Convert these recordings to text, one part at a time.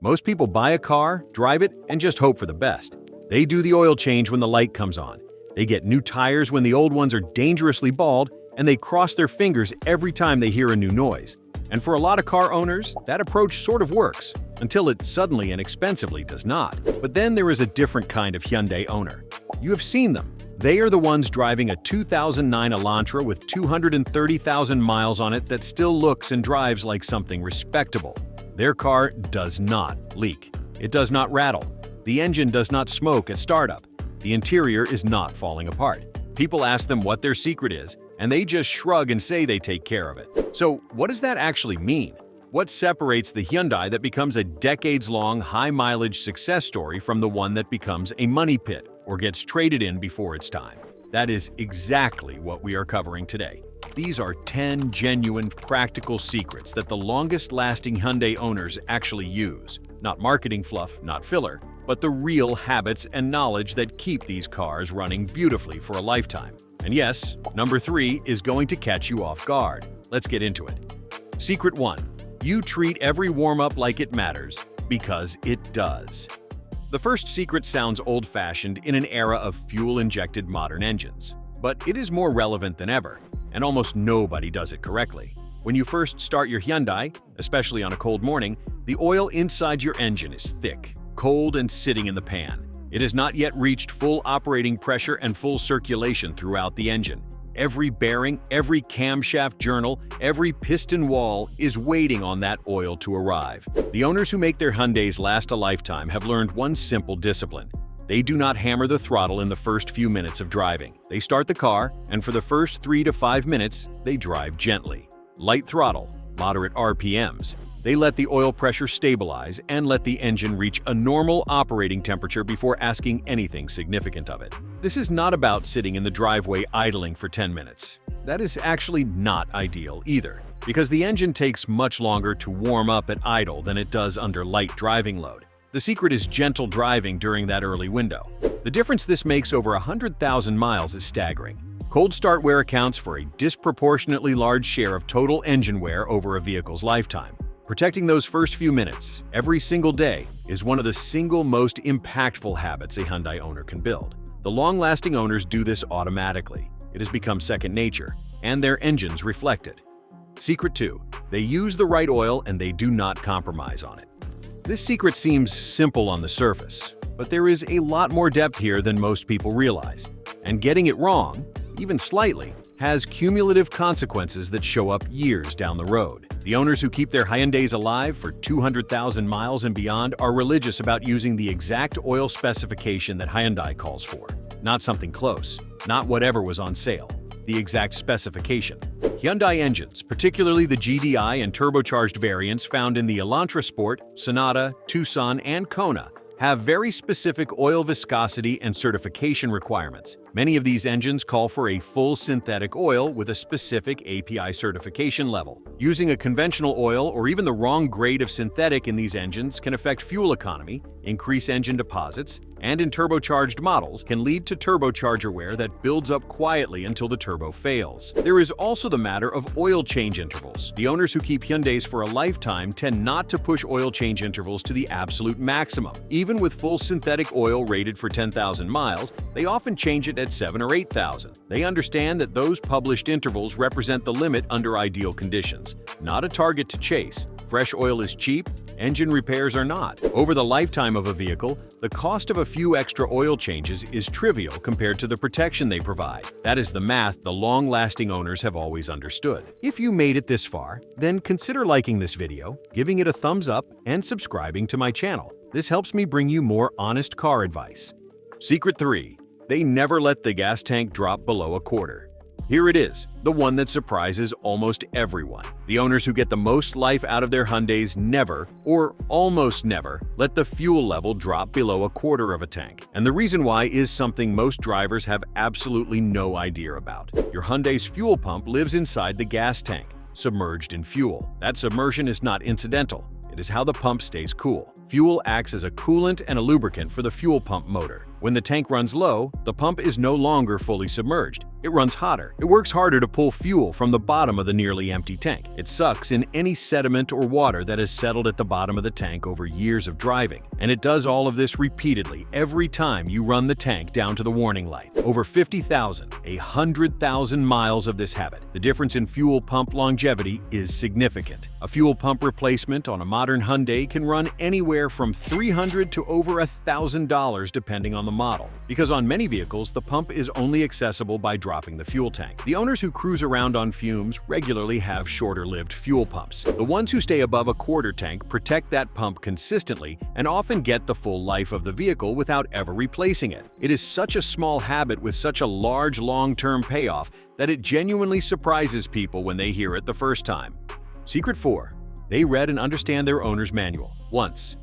Most people buy a car, drive it, and just hope for the best. They do the oil change when the light comes on. They get new tires when the old ones are dangerously bald, and they cross their fingers every time they hear a new noise. And for a lot of car owners, that approach sort of works, until it suddenly and expensively does not. But then there is a different kind of Hyundai owner. You have seen them. They are the ones driving a 2009 Elantra with 230,000 miles on it that still looks and drives like something respectable. Their car does not leak. It does not rattle. The engine does not smoke at startup. The interior is not falling apart. People ask them what their secret is, and they just shrug and say they take care of it. So what does that actually mean? What separates the Hyundai that becomes a decades-long, high-mileage success story from the one that becomes a money pit or gets traded in before its time? That is exactly what we are covering today. These are 10 genuine, practical secrets that the longest-lasting Hyundai owners actually use. Not marketing fluff, not filler, but the real habits and knowledge that keep these cars running beautifully for a lifetime. And yes, number 3 is going to catch you off guard. Let's get into it. Secret 1. You treat every warm-up like it matters, because it does. The first secret sounds old-fashioned in an era of fuel-injected modern engines, but it is more relevant than ever, and almost nobody does it correctly. When you first start your Hyundai, especially on a cold morning, the oil inside your engine is thick, cold, and sitting in the pan. It has not yet reached full operating pressure and full circulation throughout the engine. Every bearing, every camshaft journal, every piston wall is waiting on that oil to arrive. The owners who make their Hyundais last a lifetime have learned one simple discipline. They do not hammer the throttle in the first few minutes of driving. They start the car, and for the first 3 to 5 minutes, they drive gently. Light throttle, moderate RPMs. They let the oil pressure stabilize and let the engine reach a normal operating temperature before asking anything significant of it. This is not about sitting in the driveway idling for 10 minutes. That is actually not ideal either, because the engine takes much longer to warm up at idle than it does under light driving load. The secret is gentle driving during that early window. The difference this makes over 100,000 miles is staggering. Cold start wear accounts for a disproportionately large share of total engine wear over a vehicle's lifetime. Protecting those first few minutes, every single day, is one of the single most impactful habits a Hyundai owner can build. The long-lasting owners do this automatically. It has become second nature, and their engines reflect it. Secret 2. They use the right oil and they do not compromise on it. This secret seems simple on the surface, but there is a lot more depth here than most people realize. And getting it wrong, even slightly, has cumulative consequences that show up years down the road. The owners who keep their Hyundais alive for 200,000 miles and beyond are religious about using the exact oil specification that Hyundai calls for. Not something close, not whatever was on sale, the exact specification. Hyundai engines, particularly the GDI and turbocharged variants found in the Elantra Sport, Sonata, Tucson, and Kona, have very specific oil viscosity and certification requirements. Many of these engines call for a full synthetic oil with a specific API certification level. Using a conventional oil or even the wrong grade of synthetic in these engines can affect fuel economy, increase engine deposits, and in turbocharged models can lead to turbocharger wear that builds up quietly until the turbo fails. There is also the matter of oil change intervals. The owners who keep Hyundais for a lifetime tend not to push oil change intervals to the absolute maximum. Even with full synthetic oil rated for 10,000 miles, they often change it at 7,000 or 8,000. They understand that those published intervals represent the limit under ideal conditions, not a target to chase. Fresh oil is cheap, engine repairs are not. Over the lifetime of a vehicle, the cost of a few extra oil changes is trivial compared to the protection they provide. That is the math the long-lasting owners have always understood. If you made it this far, then consider liking this video, giving it a thumbs up, and subscribing to my channel. This helps me bring you more honest car advice. Secret 3. They never let the gas tank drop below a quarter. Here it is, the one that surprises almost everyone. The owners who get the most life out of their Hyundais never, or almost never, let the fuel level drop below a quarter of a tank. And the reason why is something most drivers have absolutely no idea about. Your Hyundai's fuel pump lives inside the gas tank, submerged in fuel. That submersion is not incidental. It is how the pump stays cool. Fuel acts as a coolant and a lubricant for the fuel pump motor. When the tank runs low, the pump is no longer fully submerged. It runs hotter. It works harder to pull fuel from the bottom of the nearly empty tank. It sucks in any sediment or water that has settled at the bottom of the tank over years of driving. And it does all of this repeatedly every time you run the tank down to the warning light. Over 50,000, 100,000 miles of this habit. The difference in fuel pump longevity is significant. A fuel pump replacement on a modern Hyundai can run anywhere from $300 to over $1,000 depending on the model. Because on many vehicles, the pump is only accessible by dropping the fuel tank. The owners who cruise around on fumes regularly have shorter-lived fuel pumps. The ones who stay above a quarter tank protect that pump consistently and often get the full life of the vehicle without ever replacing it. It is such a small habit with such a large long-term payoff that it genuinely surprises people when they hear it the first time. Secret 4. They read and understand their owner's manual once.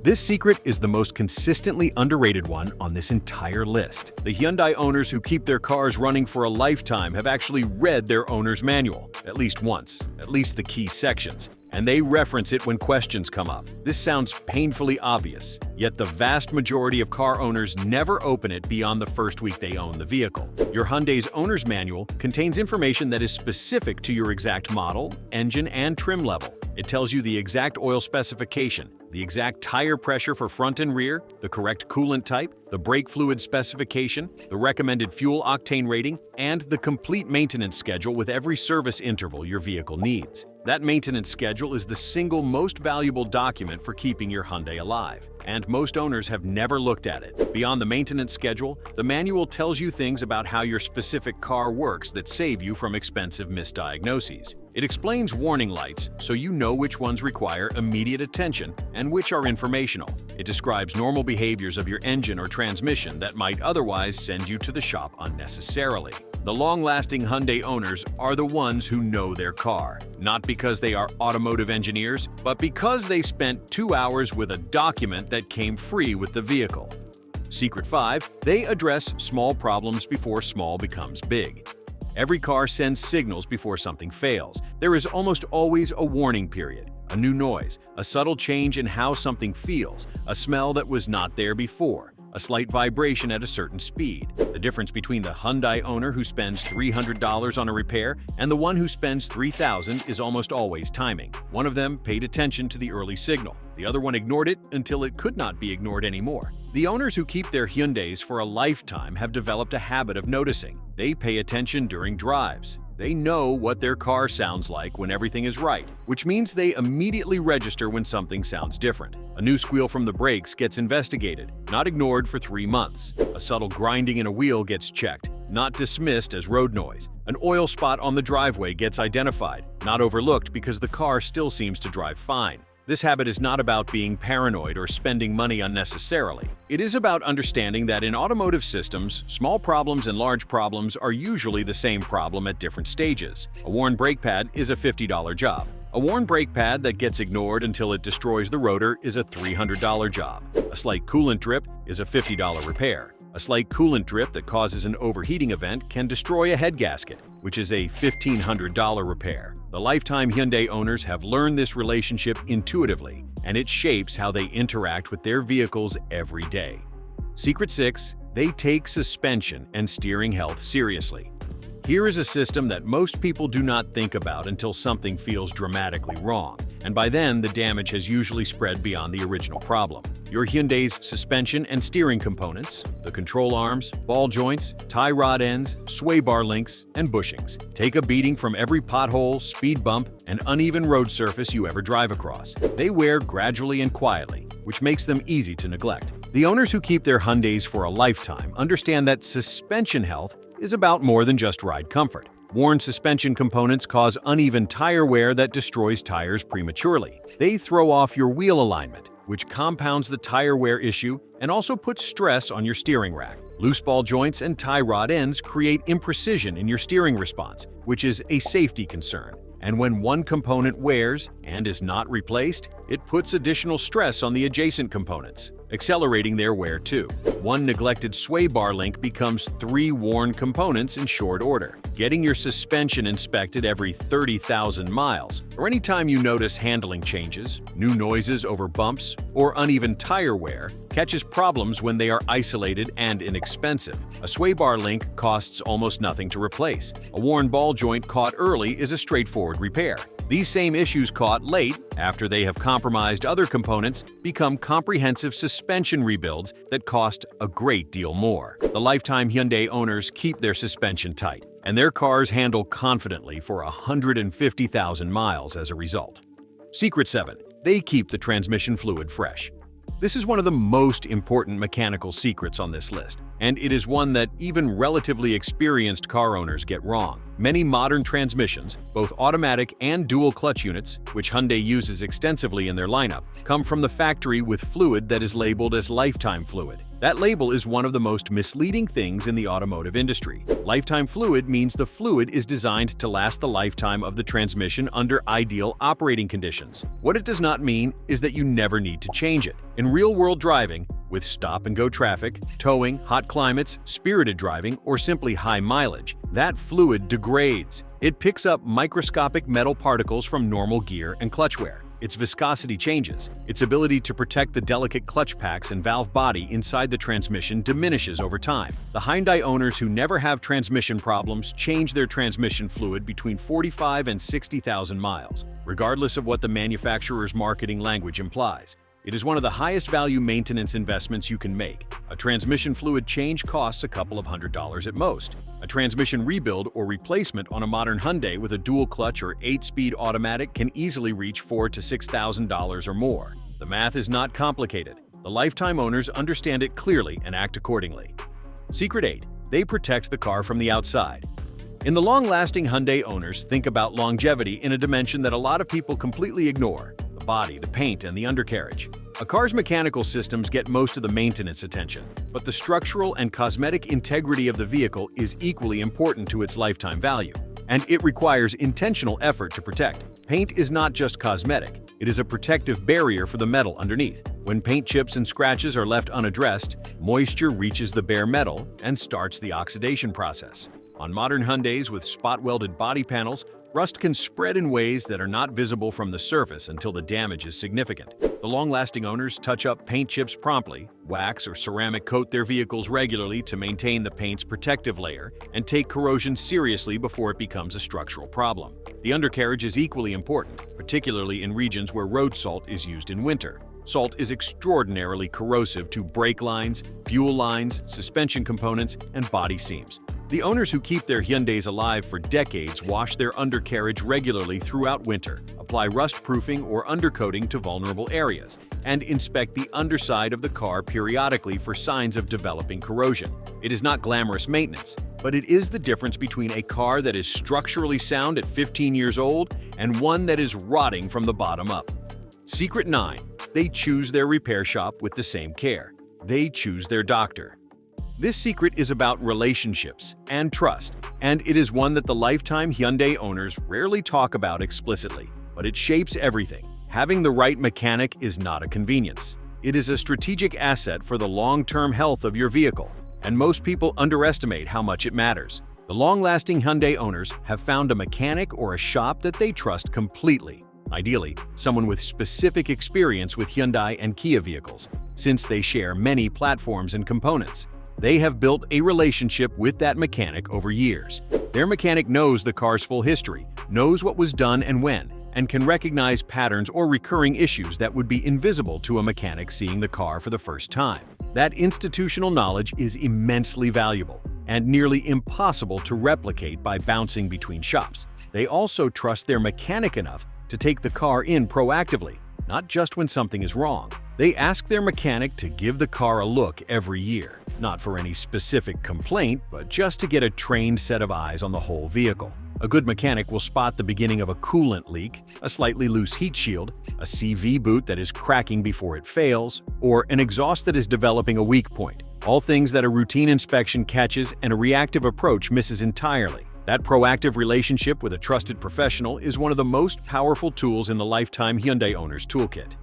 This secret is the most consistently underrated one on this entire list. The Hyundai owners who keep their cars running for a lifetime have actually read their owner's manual, at least once, at least the key sections, and they reference it when questions come up. This sounds painfully obvious, yet the vast majority of car owners never open it beyond the first week they own the vehicle. Your Hyundai's owner's manual contains information that is specific to your exact model, engine, and trim level. It tells you the exact oil specification, the exact tire pressure for front and rear, the correct coolant type, the brake fluid specification, the recommended fuel octane rating, and the complete maintenance schedule with every service interval your vehicle needs. That maintenance schedule is the single most valuable document for keeping your Hyundai alive, and most owners have never looked at it. Beyond the maintenance schedule, the manual tells you things about how your specific car works that save you from expensive misdiagnoses. It explains warning lights so you know which ones require immediate attention and which are informational. It describes normal behaviors of your engine or transmission that might otherwise send you to the shop unnecessarily. The long-lasting Hyundai owners are the ones who know their car, not because they are automotive engineers, but because they spent 2 hours with a document that came free with the vehicle. Secret 5. They address small problems before small becomes big. Every car sends signals before something fails. There is almost always a warning period, a new noise, a subtle change in how something feels, a smell that was not there before, a slight vibration at a certain speed. The difference between the Hyundai owner who spends $300 on a repair and the one who spends $3,000 is almost always timing. One of them paid attention to the early signal. The other one ignored it until it could not be ignored anymore. The owners who keep their Hyundais for a lifetime have developed a habit of noticing. They pay attention during drives. They know what their car sounds like when everything is right, which means they immediately register when something sounds different. A new squeal from the brakes gets investigated, not ignored for 3 months. A subtle grinding in a wheel gets checked, not dismissed as road noise. An oil spot on the driveway gets identified, not overlooked because the car still seems to drive fine. This habit is not about being paranoid or spending money unnecessarily. It is about understanding that in automotive systems, small problems and large problems are usually the same problem at different stages. A worn brake pad is a $50 job. A worn brake pad that gets ignored until it destroys the rotor is a $300 job. A slight coolant drip is a $50 repair. A slight coolant drip that causes an overheating event can destroy a head gasket, which is a $1,500 repair. The lifetime Hyundai owners have learned this relationship intuitively, and it shapes how they interact with their vehicles every day. Secret 6. They take suspension and steering health seriously. Here is a system that most people do not think about until something feels dramatically wrong, and by then the damage has usually spread beyond the original problem. Your Hyundai's suspension and steering components, the control arms, ball joints, tie rod ends, sway bar links, and bushings, take a beating from every pothole, speed bump, and uneven road surface you ever drive across. They wear gradually and quietly, which makes them easy to neglect. The owners who keep their Hyundais for a lifetime understand that suspension health is about more than just ride comfort. Worn suspension components cause uneven tire wear that destroys tires prematurely. They throw off your wheel alignment, which compounds the tire wear issue and also puts stress on your steering rack. Loose ball joints and tie rod ends create imprecision in your steering response, which is a safety concern. And when one component wears and is not replaced, it puts additional stress on the adjacent components. accelerating their wear too. One neglected sway bar link becomes 3 worn components in short order. Getting your suspension inspected every 30,000 miles, or anytime you notice handling changes, new noises over bumps, or uneven tire wear, catches problems when they are isolated and inexpensive. A sway bar link costs almost nothing to replace. A worn ball joint caught early is a straightforward repair. These same issues caught late, after they have compromised other components, become comprehensive suspension rebuilds that cost a great deal more. The lifetime Hyundai owners keep their suspension tight, and their cars handle confidently for 150,000 miles as a result. Secret 7. They keep the transmission fluid fresh. This is one of the most important mechanical secrets on this list, and it is one that even relatively experienced car owners get wrong. Many modern transmissions, both automatic and dual clutch units, which Hyundai uses extensively in their lineup, come from the factory with fluid that is labeled as lifetime fluid. That label is one of the most misleading things in the automotive industry. Lifetime fluid means the fluid is designed to last the lifetime of the transmission under ideal operating conditions. What it does not mean is that you never need to change it. In real-world driving, with stop-and-go traffic, towing, hot climates, spirited driving, or simply high mileage, that fluid degrades. It picks up microscopic metal particles from normal gear and clutch wear. Its viscosity changes. Its ability to protect the delicate clutch packs and valve body inside the transmission diminishes over time. The Hyundai owners who never have transmission problems change their transmission fluid between 45 and 60,000 miles, regardless of what the manufacturer's marketing language implies. It is one of the highest value maintenance investments you can make. A transmission fluid change costs a couple of $100s at most. A transmission rebuild or replacement on a modern Hyundai with a dual clutch or 8-speed automatic can easily reach $4,000 to $6,000 or more. The math is not complicated. The lifetime owners understand it clearly and act accordingly. Secret 8. They protect the car from the outside. In the long-lasting Hyundai owners think about longevity in a dimension that a lot of people completely ignore: the body, the paint, and the undercarriage. A car's mechanical systems get most of the maintenance attention, but the structural and cosmetic integrity of the vehicle is equally important to its lifetime value, and it requires intentional effort to protect. Paint is not just cosmetic, it is a protective barrier for the metal underneath. When paint chips and scratches are left unaddressed, moisture reaches the bare metal and starts the oxidation process. On modern Hyundais with spot-welded body panels, rust can spread in ways that are not visible from the surface until the damage is significant. The long-lasting owners touch up paint chips promptly, wax or ceramic coat their vehicles regularly to maintain the paint's protective layer, and take corrosion seriously before it becomes a structural problem. The undercarriage is equally important, particularly in regions where road salt is used in winter. Salt is extraordinarily corrosive to brake lines, fuel lines, suspension components, and body seams. The owners who keep their Hyundais alive for decades wash their undercarriage regularly throughout winter, apply rust-proofing or undercoating to vulnerable areas, and inspect the underside of the car periodically for signs of developing corrosion. It is not glamorous maintenance, but it is the difference between a car that is structurally sound at 15 years old and one that is rotting from the bottom up. Secret 9. They choose their repair shop with the same care. They choose their doctor. This secret is about relationships and trust, and it is one that the lifetime Hyundai owners rarely talk about explicitly, but it shapes everything. Having the right mechanic is not a convenience. It is a strategic asset for the long-term health of your vehicle, and most people underestimate how much it matters. The long-lasting Hyundai owners have found a mechanic or a shop that they trust completely. Ideally, someone with specific experience with Hyundai and Kia vehicles, since they share many platforms and components. They have built a relationship with that mechanic over years. Their mechanic knows the car's full history, knows what was done and when, and can recognize patterns or recurring issues that would be invisible to a mechanic seeing the car for the first time. That institutional knowledge is immensely valuable and nearly impossible to replicate by bouncing between shops. They also trust their mechanic enough to take the car in proactively, not just when something is wrong. They ask their mechanic to give the car a look every year, not for any specific complaint, but just to get a trained set of eyes on the whole vehicle. A good mechanic will spot the beginning of a coolant leak, a slightly loose heat shield, a CV boot that is cracking before it fails, or an exhaust that is developing a weak point. All things that a routine inspection catches and a reactive approach misses entirely. That proactive relationship with a trusted professional is one of the most powerful tools in the lifetime Hyundai owner's toolkit.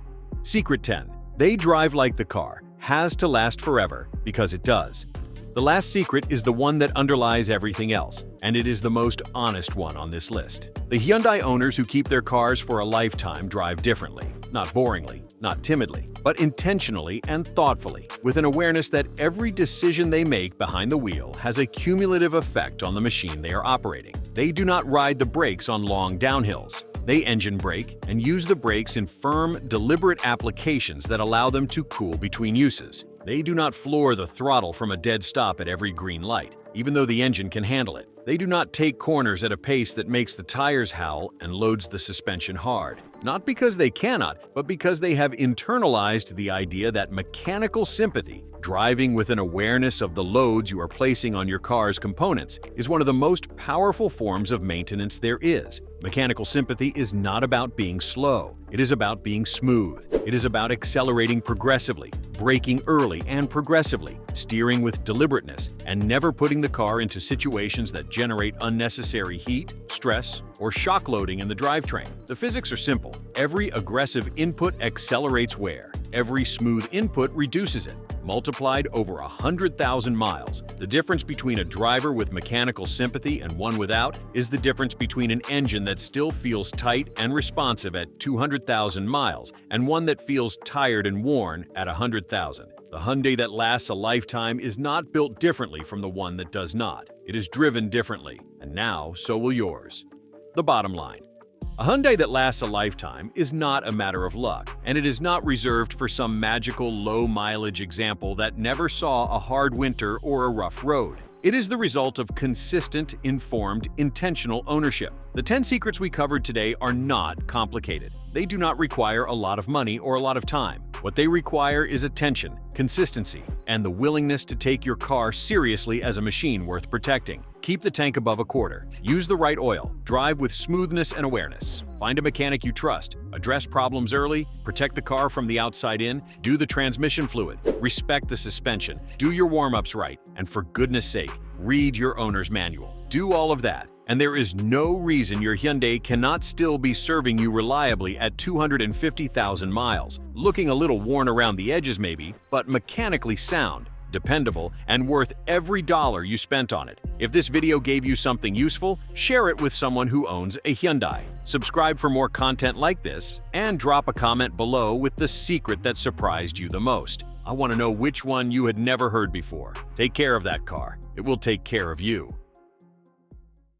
Secret 10. They drive like the car, has to last forever, because it does. The last secret is the one that underlies everything else, and it is the most honest one on this list. The Hyundai owners who keep their cars for a lifetime drive differently, not boringly, not timidly, but intentionally and thoughtfully, with an awareness that every decision they make behind the wheel has a cumulative effect on the machine they are operating. They do not ride the brakes on long downhills. They engine brake and use the brakes in firm, deliberate applications that allow them to cool between uses. They do not floor the throttle from a dead stop at every green light, even though the engine can handle it. They do not take corners at a pace that makes the tires howl and loads the suspension hard. Not because they cannot, but because they have internalized the idea that mechanical sympathy, driving with an awareness of the loads you are placing on your car's components, is one of the most powerful forms of maintenance there is. Mechanical sympathy is not about being slow. It is about being smooth. It is about accelerating progressively, braking early and progressively, steering with deliberateness, and never putting the car into situations that generate unnecessary heat, stress, or shock loading in the drivetrain. The physics are simple. Every aggressive input accelerates wear. Every smooth input reduces it. Multiplied over 100,000 miles, the difference between a driver with mechanical sympathy and one without is the difference between an engine that still feels tight and responsive at 200,000 miles and one that feels tired and worn at 100,000. The Hyundai that lasts a lifetime is not built differently from the one that does not. It is driven differently, and now so will yours. The bottom line. A Hyundai that lasts a lifetime is not a matter of luck, and it is not reserved for some magical low-mileage example that never saw a hard winter or a rough road. It is the result of consistent, informed, intentional ownership. The 10 secrets we covered today are not complicated. They do not require a lot of money or a lot of time. What they require is attention, consistency, and the willingness to take your car seriously as a machine worth protecting. Keep the tank above a quarter. Use the right oil. Drive with smoothness and awareness. Find a mechanic you trust. Address problems early. Protect the car from the outside in. Do the transmission fluid. Respect the suspension. Do your warm-ups right. And for goodness sake, read your owner's manual. Do all of that, and there is no reason your Hyundai cannot still be serving you reliably at 250,000 miles, looking a little worn around the edges maybe, but mechanically sound, dependable, and worth every dollar you spent on it. If this video gave you something useful, share it with someone who owns a Hyundai. Subscribe for more content like this, and drop a comment below with the secret that surprised you the most. I want to know which one you had never heard before. Take care of that car. It will take care of you.